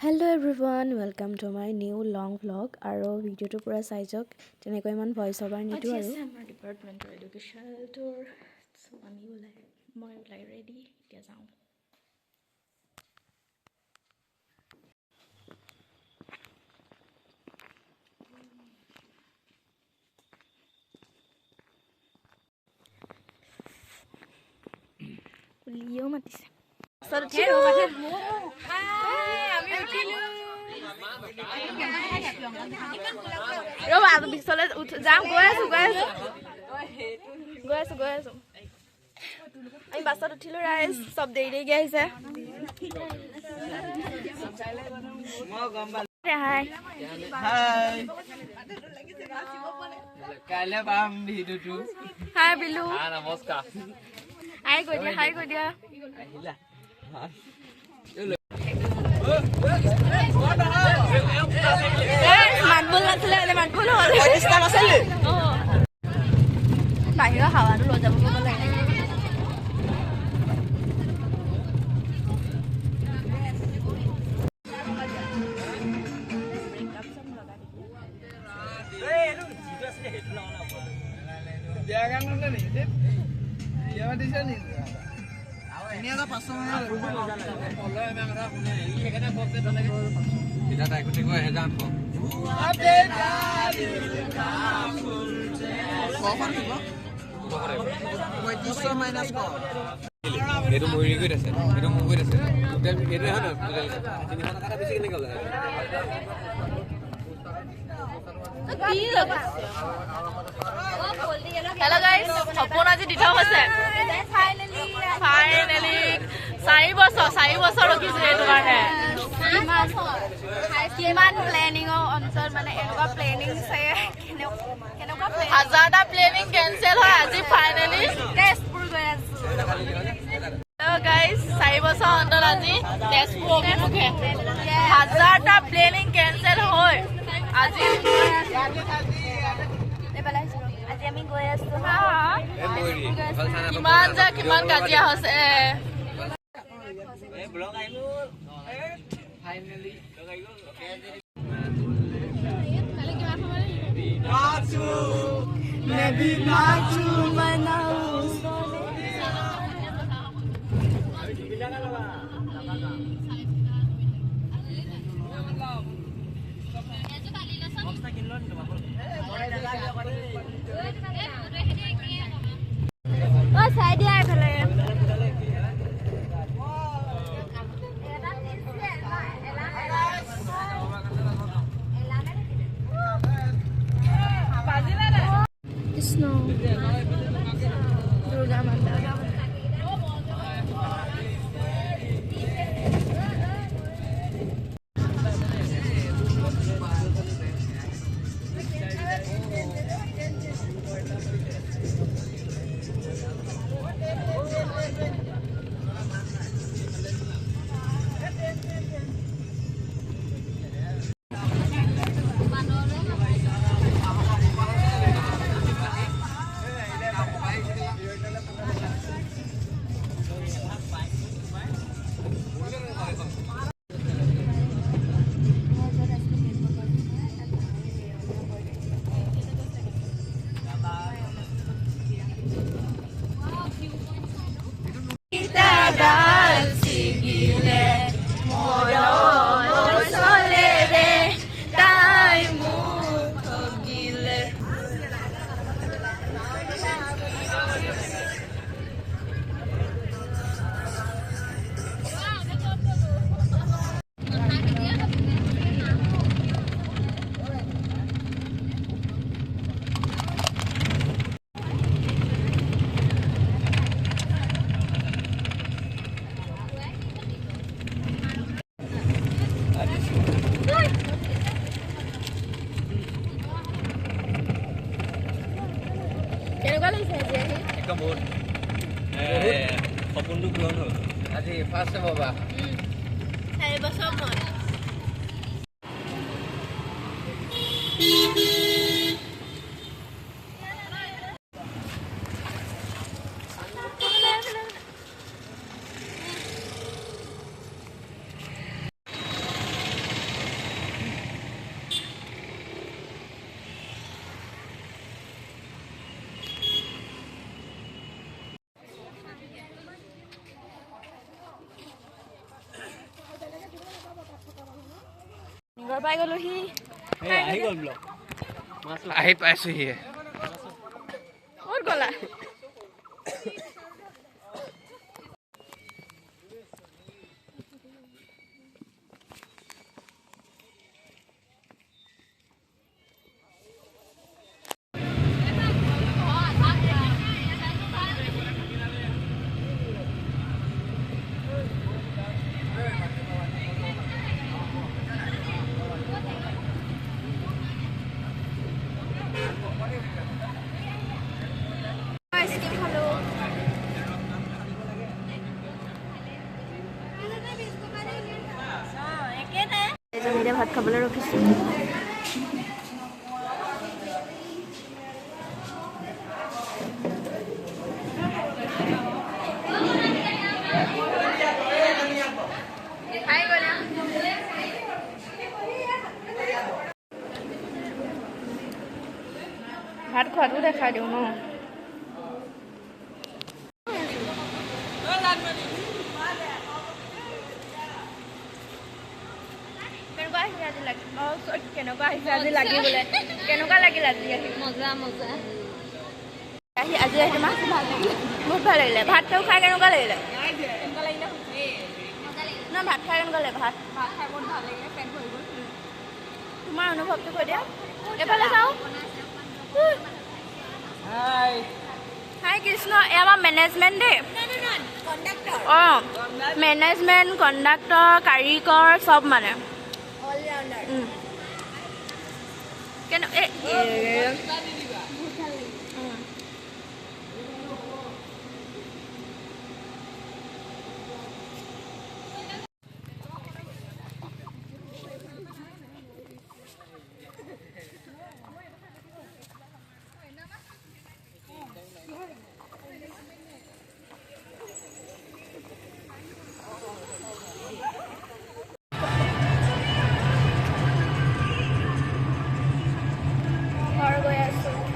Hello everyone, welcome to my new long vlog. আৰু ভিডিঅ'টো পুৰা চাই যাওক, তেনেকৈ ইমান ভইচ অভাৰ নিদিওঁ আৰু আমাৰ ডিপাৰ্টমেণ্টৰ এডুকেশ্যনটোৰ মই ওলাই ৰেডি এতিয়া যাওঁ। কুলিয়েও মাতিছে। ৰ'বা পিছলৈ যাম, গৈ আছো। আমি বাছত উঠিলো ৰাইজ, চব দেৰিকে আহিছে। হাই বিলু, নমস্কাৰ। হাই কৈ দিয়া। মাতবোল নাছিলে, মাতবোল হ'ল। বাহিৰৰ হাৱাটো লৈ যাব লাগে। এইটো মৰি গৈ আছে, এইটো মোৰ গৈ আছে, এইটো হয় নহয় 300 টকা বেছি কেনেকৈ গ'লে? হেল্ল' গাইজ, সপোন আজি দি থোৱা হৈছে। ফাইনেলি 4 বছৰ ৰখিছো এইটো কাৰণে। কিমান প্লেনিঙৰ অঞ্চল, মানে এনেকুৱা প্লেনিং চাগে কেনেকুৱা 1000টা প্লেনিং কেঞ্চেল হয়, আজি ফাইনেলি তেজপুৰ গৈ আছো। হেল্ল' গাইজ, 4 বছৰ অন্তত আজি তেজপুৰ অভিমুখে 1000টা প্লেনিং কেঞ্চেল হয় আজি আমি গৈ আছো। কিমান কাজিয়া হৈছে। চাই দিয়া এইফালে। কৃষ্ণ দুৰ্গা মাতা। কেনেকুৱা লাগিছে আজি আহি? একদম বহুত সপোনটো পূৰণ হ'ল আজি ফাৰ্ষ্ট টাইম বাবা 4 বছৰ মই পাই গ'লোহি আহি গ'ল ব্লগ আহি পাইছোহি ক'ত গ'লা আইচক্ৰীম খালোঁ আমি এতিয়া ভাত খাবলৈ ৰখিছোঁ ভাত খোৱাটো দেখাই দিওঁ ন কেনেকুৱা আহিছে আজি লাগি বোলে কেনেকুৱা লাগিল আজি আহি মজা মজা আজি আহি মাছ ভাল লাগিলে বহুত ভাল লাগিলে ভাতটো খাই কেনেকুৱা লাগিলে না ভাত খাই কেনেকুৱা লাগে ভাত খাই বহুত ভাল লাগিলে পেট ভৰি গ'ল তোমাৰ অনুভৱটো কৈ দিয়া এফালে যাওঁ হাই কৃষ্ণ এয়া আমাৰ মেনেজমেণ্ট দেই অঁ মেনেজমেণ্ট কণ্ডাক্টৰ কাৰিকৰ চব মানে ঘৰ গৈ আছোঁ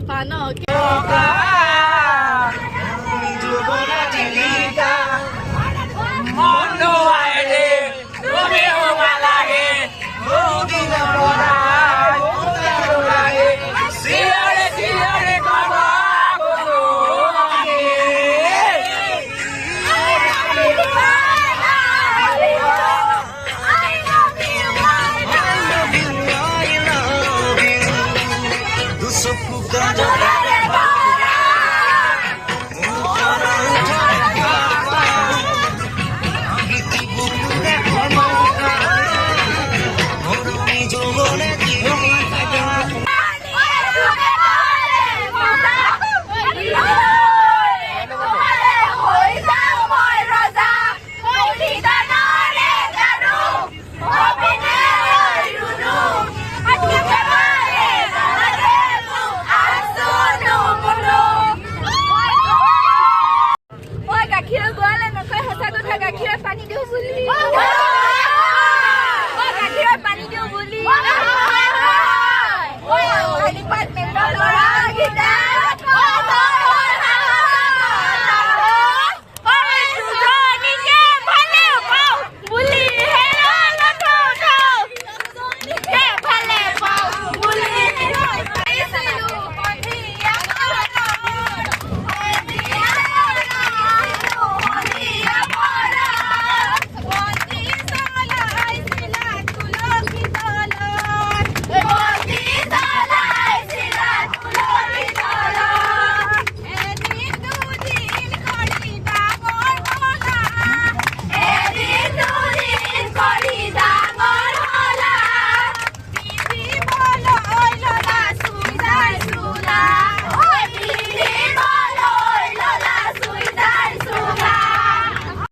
Paano?